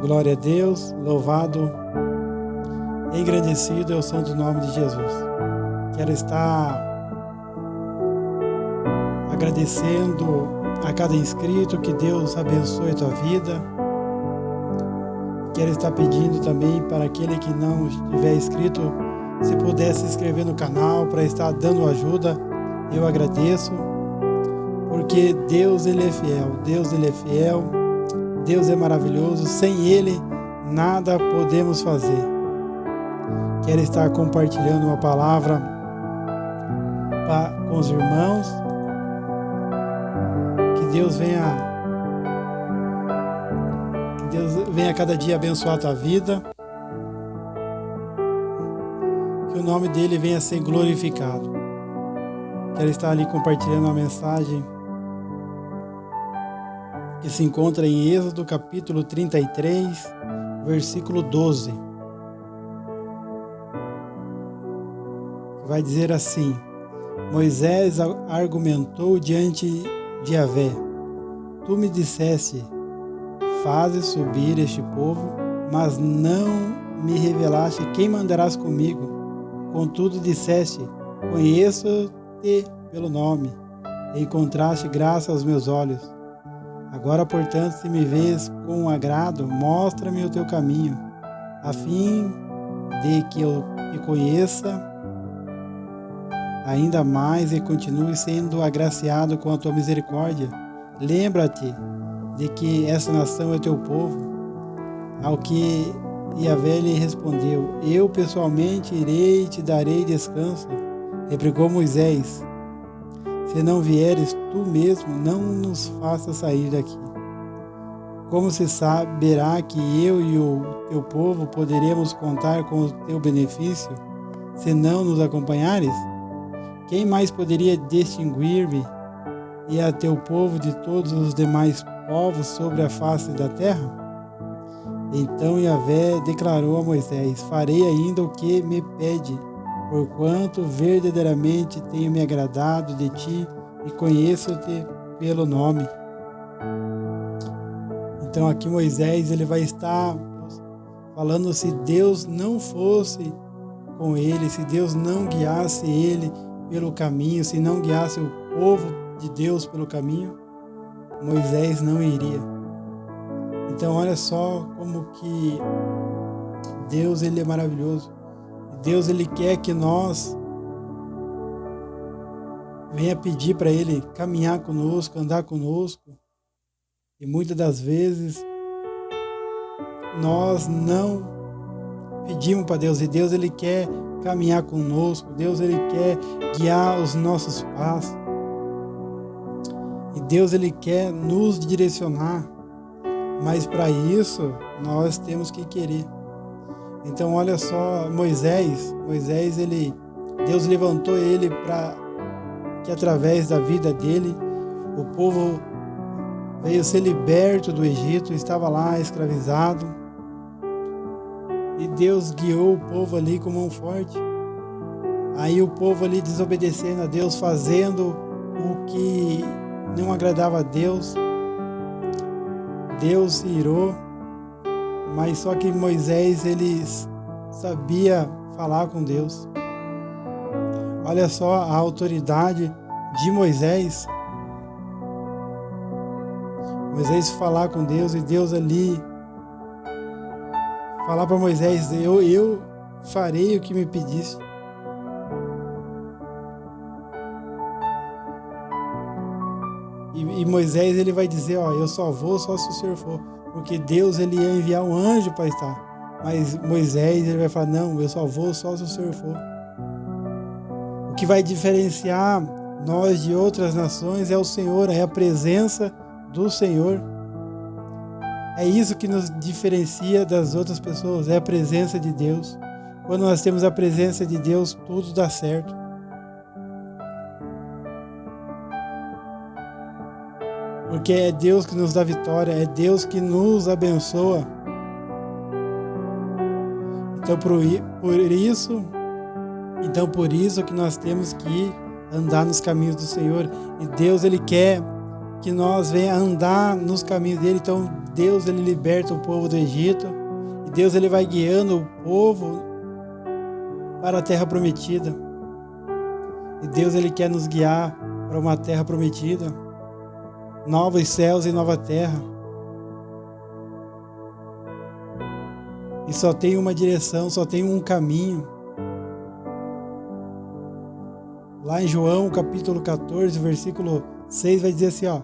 Glória a Deus, louvado, engrandecido é o santo nome de Jesus. Quero estar agradecendo a cada inscrito, que Deus abençoe a tua vida. Quero estar pedindo também para aquele que não estiver inscrito, se puder se inscrever no canal para estar dando ajuda, eu agradeço, porque Deus ele é fiel, Deus é maravilhoso, sem Ele nada podemos fazer. Quero estar compartilhando uma palavra com os irmãos, que Deus venha cada dia abençoar a tua vida, que o nome dele venha a ser glorificado. Quero estar ali compartilhando uma mensagem que se encontra em Êxodo capítulo 33, versículo 12. Vai dizer assim: Moisés argumentou diante de Yahvé: Tu me disseste, faze subir este povo, mas não me revelaste quem mandarás comigo. Contudo disseste, conheço-te pelo nome, e encontraste graça aos meus olhos. Agora, portanto, se me vês com agrado, mostra-me o teu caminho, a fim de que eu te conheça ainda mais e continue sendo agraciado com a tua misericórdia. Lembra-te de que essa nação é teu povo. Ao que Yahvé lhe respondeu: Eu pessoalmente irei e te darei descanso. Replicou Moisés: Se não vieres tu mesmo, não nos faça sair daqui. Como se saberá que eu e o teu povo poderemos contar com o teu benefício, se não nos acompanhares? Quem mais poderia distinguir-me e a teu povo de todos os demais povos sobre a face da terra? Então Yahvé declarou a Moisés: Farei ainda o que me pede, porquanto verdadeiramente tenho me agradado de ti e conheço-te pelo nome. Então aqui Moisés ele vai estar falando, se Deus não fosse com ele, se Deus não guiasse ele pelo caminho, se não guiasse o povo de Deus pelo caminho, Moisés não iria. Então olha só como que Deus ele é maravilhoso. Deus ele quer que nós venha pedir para ele caminhar conosco, andar conosco. E muitas das vezes nós não pedimos para Deus, e Deus ele quer caminhar conosco, Deus ele quer guiar os nossos passos. E Deus ele quer nos direcionar, mas para isso nós temos que querer. Então olha só, Moisés Deus levantou ele para que através da vida dele o povo veio ser liberto do Egito, estava lá escravizado, e Deus guiou o povo ali com mão forte. Aí o povo ali desobedecendo a Deus, fazendo o que não agradava a Deus, Deus se irou, mas só que Moisés ele sabia falar com Deus. Olha só a autoridade de Moisés. Moisés falar com Deus e Deus ali falar para Moisés: eu farei o que me pedisse. E Moisés ele vai dizer: eu só vou só se o Senhor for, porque Deus ele ia enviar um anjo para estar. Mas Moisés ele vai falar: não, eu só vou só se o Senhor for. O que vai diferenciar nós de outras nações é o Senhor, é a presença do Senhor. É isso que nos diferencia das outras pessoas, é a presença de Deus. Quando nós temos a presença de Deus, tudo dá certo. Porque é Deus que nos dá vitória, é Deus que nos abençoa. Então por isso que nós temos que andar nos caminhos do Senhor. E Deus ele quer que nós venhamos andar nos caminhos dele. Então Deus ele liberta o povo do Egito, e Deus ele vai guiando o povo para a terra prometida. E Deus ele quer nos guiar para uma terra prometida, novos céus e nova terra. E só tem uma direção, só tem um caminho. Lá em João, capítulo 14, versículo 6, vai dizer assim, ó: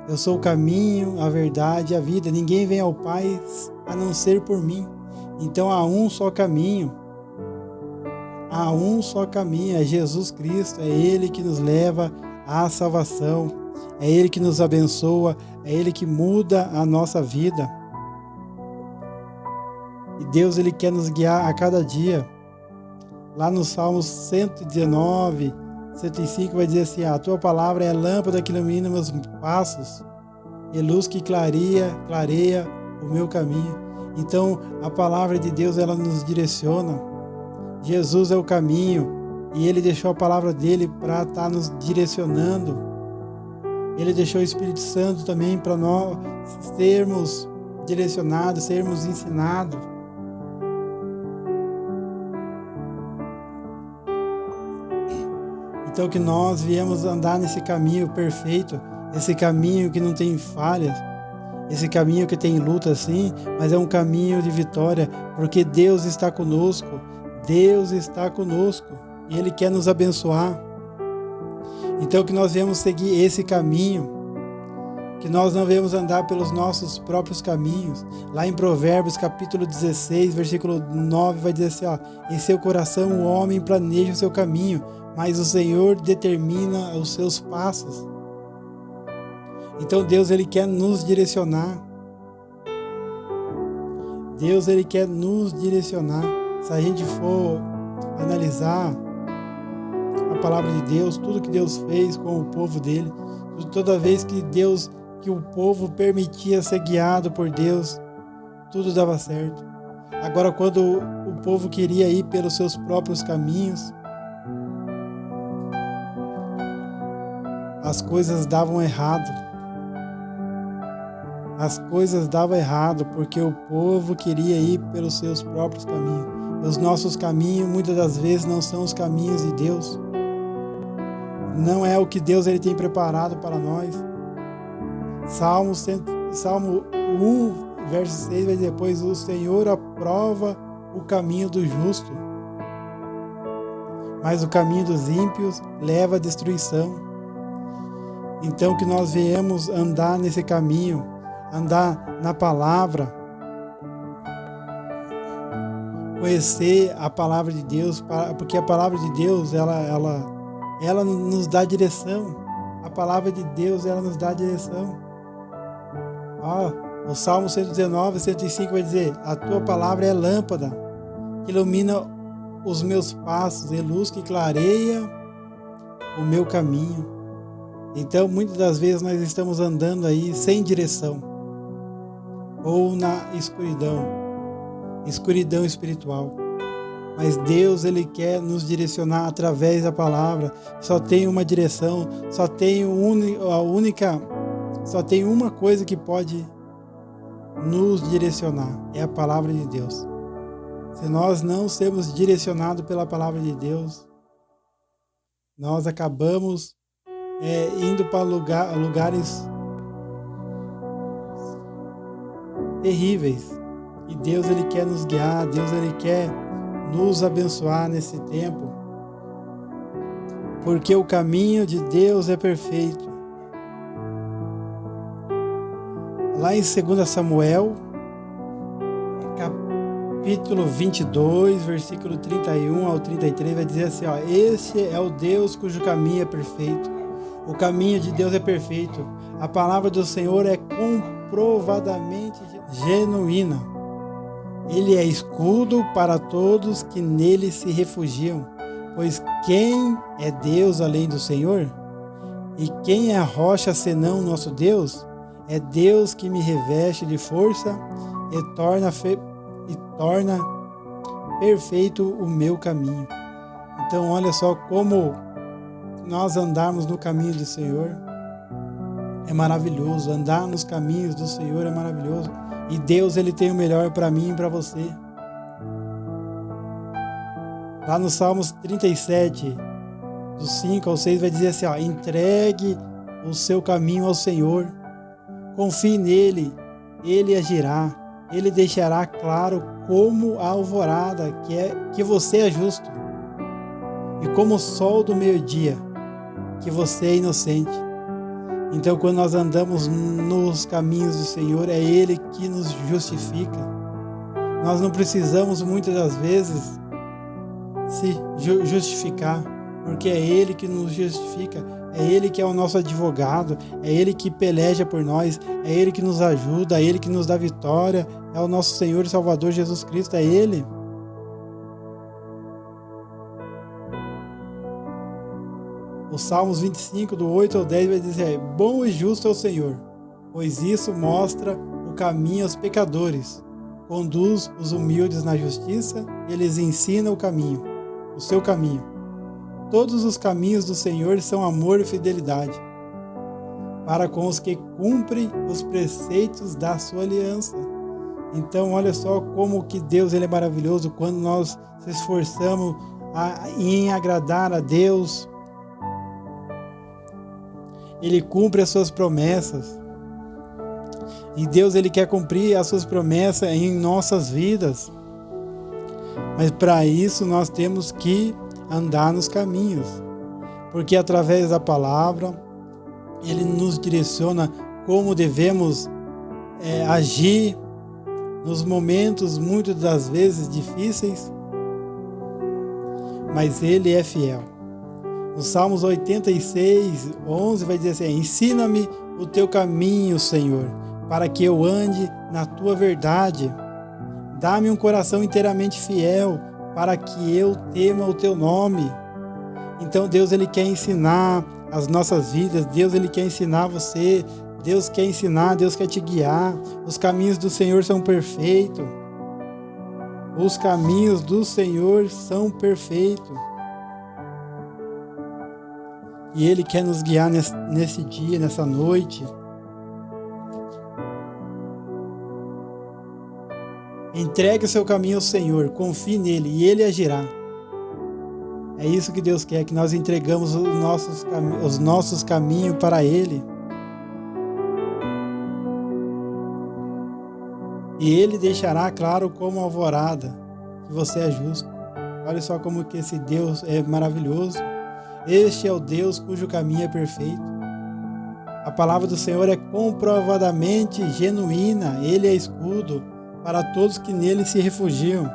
eu sou o caminho, a verdade e a vida. Ninguém vem ao Pai a não ser por mim. Então há um só caminho. Há um só caminho, é Jesus Cristo. É Ele que nos leva à salvação. É Ele que nos abençoa. É Ele que muda a nossa vida. E Deus ele quer nos guiar a cada dia. Lá no Salmos 119, 105 vai dizer assim: a tua palavra é a lâmpada que ilumina meus passos e luz que clareia o meu caminho. Então a palavra de Deus ela nos direciona. Jesus é o caminho e ele deixou a palavra dele para estar nos direcionando. Ele deixou o Espírito Santo também para nós sermos direcionados, sermos ensinados. Então que nós viemos andar nesse caminho perfeito, esse caminho que não tem falhas, esse caminho que tem luta sim, mas é um caminho de vitória, porque Deus está conosco, Deus está conosco e Ele quer nos abençoar. Então que nós viemos seguir esse caminho, que nós não viemos andar pelos nossos próprios caminhos. Lá em Provérbios capítulo 16, versículo 9 vai dizer assim, ó: em seu coração o homem planeja o seu caminho, mas o Senhor determina os seus passos. Então Deus ele quer nos direcionar. Deus ele quer nos direcionar. Se a gente for analisar a palavra de Deus, tudo que Deus fez com o povo dele, toda vez que o povo permitia ser guiado por Deus, tudo dava certo. Agora, quando o povo queria ir pelos seus próprios caminhos, as coisas davam errado. As coisas davam errado porque o povo queria ir pelos seus próprios caminhos. Os nossos caminhos, muitas das vezes, não são os caminhos de Deus. Não é o que Deus ele tem preparado para nós. Salmo 1, verso 6 vai dizer: pois o Senhor aprova o caminho do justo, mas o caminho dos ímpios leva à destruição. Então que nós viemos andar nesse caminho, andar na palavra, conhecer a palavra de Deus, porque a palavra de Deus ela nos dá direção. A palavra de Deus ela nos dá direção. O Salmo 119, 105 vai dizer: a tua palavra é lâmpada que ilumina os meus passos e luz que clareia o meu caminho. Então muitas das vezes nós estamos andando aí sem direção ou na escuridão espiritual. Mas Deus ele quer nos direcionar através da palavra. Só tem uma direção, só tem uma coisa que pode nos direcionar, é a palavra de Deus. Se nós não sermos direcionados pela palavra de Deus, nós acabamos indo para lugares terríveis. E Deus ele quer nos guiar, Deus ele quer nos abençoar nesse tempo, porque o caminho de Deus é perfeito. Lá em 2 Samuel, capítulo 22, versículo 31 ao 33, vai dizer assim, ó: este é o Deus cujo caminho é perfeito. O caminho de Deus é perfeito. A palavra do Senhor é comprovadamente genuína. Ele é escudo para todos que nele se refugiam. Pois quem é Deus além do Senhor? E quem é a rocha senão nosso Deus? É Deus que me reveste de força e torna perfeito o meu caminho. Então olha só como nós andarmos no caminho do Senhor. é maravilhoso, andar nos caminhos do Senhor é maravilhoso. E Deus, Ele tem o melhor para mim e para você. Lá no Salmos 37, dos 5 ao 6, vai dizer assim, ó, entregue o seu caminho ao Senhor, confie nele, Ele agirá, Ele deixará claro como a alvorada que você é justo, e como o sol do meio-dia, que você é inocente. Então, quando nós andamos nos caminhos do Senhor, é Ele que nos justifica. Nós não precisamos, muitas das vezes, se justificar, porque é Ele que nos justifica, é Ele que é o nosso advogado, é Ele que peleja por nós, é Ele que nos ajuda, é Ele que nos dá vitória, é o nosso Senhor e Salvador Jesus Cristo, é Ele. O Salmos 25, do 8 ao 10, vai dizer, bom e justo é o Senhor, pois isso mostra o caminho aos pecadores, conduz os humildes na justiça, eles ensinam o seu caminho. Todos os caminhos do Senhor são amor e fidelidade, para com os que cumprem os preceitos da sua aliança. Então, olha só como que Deus ele é maravilhoso quando nós se esforçamos em agradar a Deus. Ele cumpre as suas promessas. E Deus ele quer cumprir as suas promessas em nossas vidas. Mas para isso nós temos que andar nos caminhos. Porque através da palavra, Ele nos direciona como devemos agir nos momentos, muitas das vezes, difíceis. Mas Ele é fiel. No Salmos 86, 11 vai dizer assim, ensina-me o teu caminho, Senhor, para que eu ande na tua verdade. Dá-me um coração inteiramente fiel, para que eu tema o teu nome. Então Deus ele quer ensinar as nossas vidas, Deus ele quer ensinar você, Deus quer ensinar, Deus quer te guiar. Os caminhos do Senhor são perfeitos. Os caminhos do Senhor são perfeitos. E Ele quer nos guiar nesse dia, nessa noite. Entregue o seu caminho ao Senhor, confie nele e Ele agirá. É isso que Deus quer, que nós entregamos os nossos caminhos para Ele. E Ele deixará claro como alvorada que você é justo. Olha só como que esse Deus é maravilhoso. Este é o Deus cujo caminho é perfeito. A palavra do Senhor é comprovadamente genuína. Ele é escudo para todos que nele se refugiam.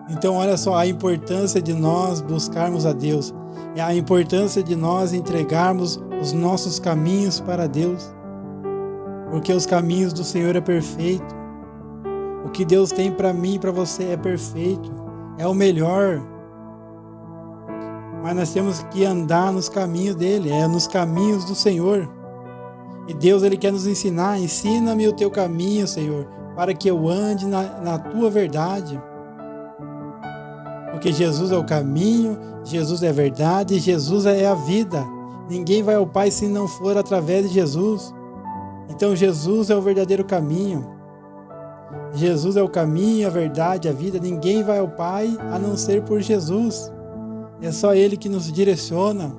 Então olha só a importância de nós buscarmos a Deus. É a importância de nós entregarmos os nossos caminhos para Deus. Porque os caminhos do Senhor é perfeito. O que Deus tem para mim e para você é perfeito. É o melhor. Mas nós temos que andar nos caminhos dele, nos caminhos do Senhor. E Deus ele quer nos ensinar, ensina-me o teu caminho, Senhor, para que eu ande na tua verdade. Porque Jesus é o caminho, Jesus é a verdade, Jesus é a vida. Ninguém vai ao Pai se não for através de Jesus. Então Jesus é o verdadeiro caminho. Jesus é o caminho, a verdade, a vida. Ninguém vai ao Pai a não ser por Jesus. É só Ele que nos direciona.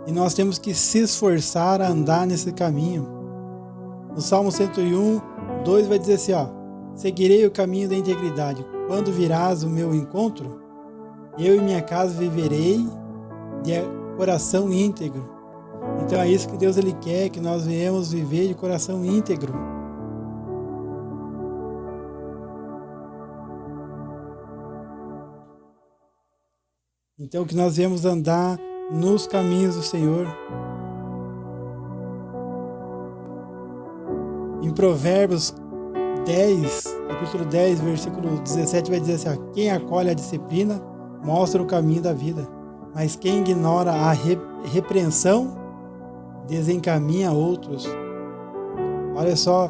E nós temos que se esforçar a andar nesse caminho. No Salmo 101, 2 vai dizer assim, seguirei o caminho da integridade. Quando virás o meu encontro, eu e minha casa viverei de coração íntegro. Então é isso que Deus ele quer, que nós venhamos viver de coração íntegro. Então que nós viemos andar nos caminhos do Senhor. Em Provérbios 10, capítulo 10, versículo 17, vai dizer assim, quem acolhe a disciplina mostra o caminho da vida, mas quem ignora a repreensão desencaminha outros. Olha só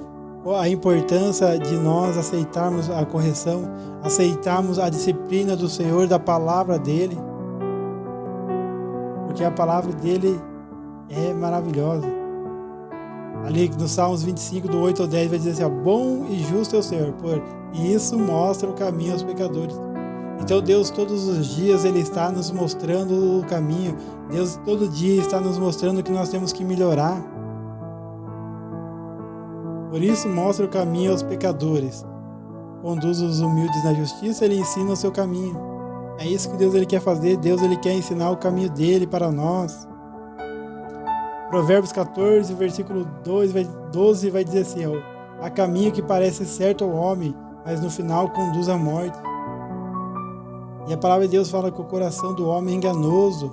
a importância de nós aceitarmos a correção, aceitarmos a disciplina do Senhor, da palavra dele, porque a palavra dele é maravilhosa. Ali no Salmos 25, do 8 ao 10, vai dizer assim: bom e justo é o Senhor, e isso mostra o caminho aos pecadores. Então Deus todos os dias Ele está nos mostrando o caminho. Deus todo dia está nos mostrando que nós temos que melhorar. Por isso mostra o caminho aos pecadores. Conduz os humildes na justiça, Ele ensina o seu caminho. É isso que Deus Ele quer fazer. Deus Ele quer ensinar o caminho dele para nós. Provérbios 14, versículo 12 vai dizer assim: há caminho que parece certo ao homem, mas no final conduz à morte. E a palavra de Deus fala que o coração do homem é enganoso.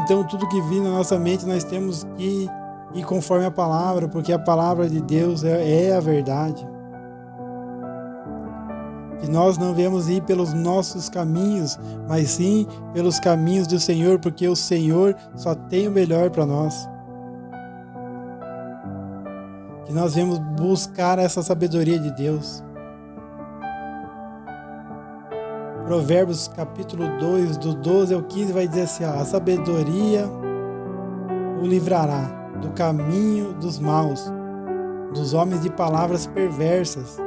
Então tudo que vir na nossa mente nós temos que ir conforme a palavra, porque a palavra de Deus é a verdade. Que nós não devemos ir pelos nossos caminhos, mas sim pelos caminhos do Senhor, porque o Senhor só tem o melhor para nós. Que nós devemos buscar essa sabedoria de Deus. Provérbios capítulo 2, do 12 ao 15 vai dizer assim: a sabedoria o livrará do caminho dos maus, dos homens de palavras perversas,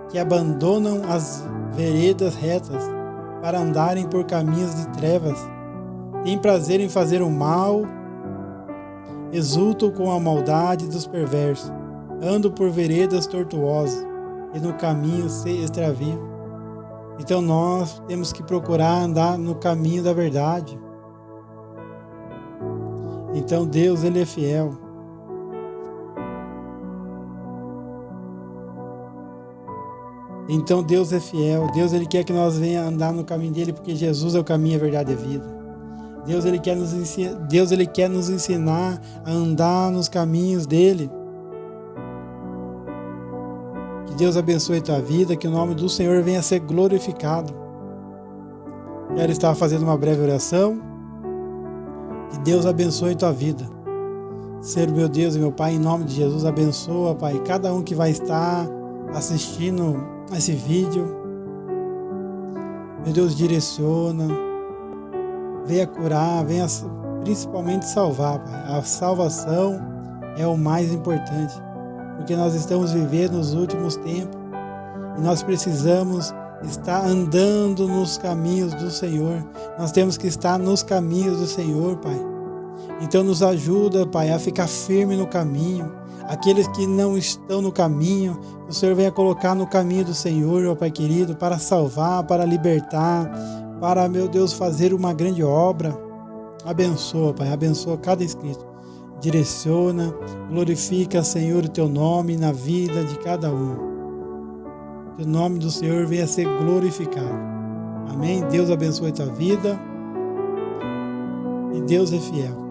que abandonam as veredas retas para andarem por caminhos de trevas. Tem prazer em fazer o mal, exultam com a maldade dos perversos, andam por veredas tortuosas e no caminho se extraviam. Então nós temos que procurar andar no caminho da verdade. Então Deus, Ele é fiel. Então Deus é fiel. Deus, Ele quer que nós venhamos andar no caminho dele, porque Jesus é o caminho, a verdade e a vida. Deus, Ele quer nos ensinar a andar nos caminhos dele. Que Deus abençoe a tua vida, que o nome do Senhor venha a ser glorificado. Quero estar fazendo uma breve oração. Que Deus abençoe a tua vida. Ser meu Deus e meu Pai, em nome de Jesus, abençoa, Pai, cada um que vai estar assistindo esse vídeo. Meu Deus, direciona, venha curar, venha principalmente salvar, Pai. A salvação é o mais importante, porque nós estamos vivendo nos últimos tempos e nós precisamos estar andando nos caminhos do Senhor. Nós temos que estar nos caminhos do Senhor, Pai. Então nos ajuda, Pai, a ficar firme no caminho. Aqueles que não estão no caminho, o Senhor venha colocar no caminho do Senhor, ó Pai querido, para salvar, para libertar, para, meu Deus, fazer uma grande obra. Abençoa, Pai, abençoa cada inscrito. Direciona, glorifica, Senhor, o Teu nome na vida de cada um. Que o nome do Senhor venha a ser glorificado. Amém? Deus abençoe a tua vida. E Deus é fiel.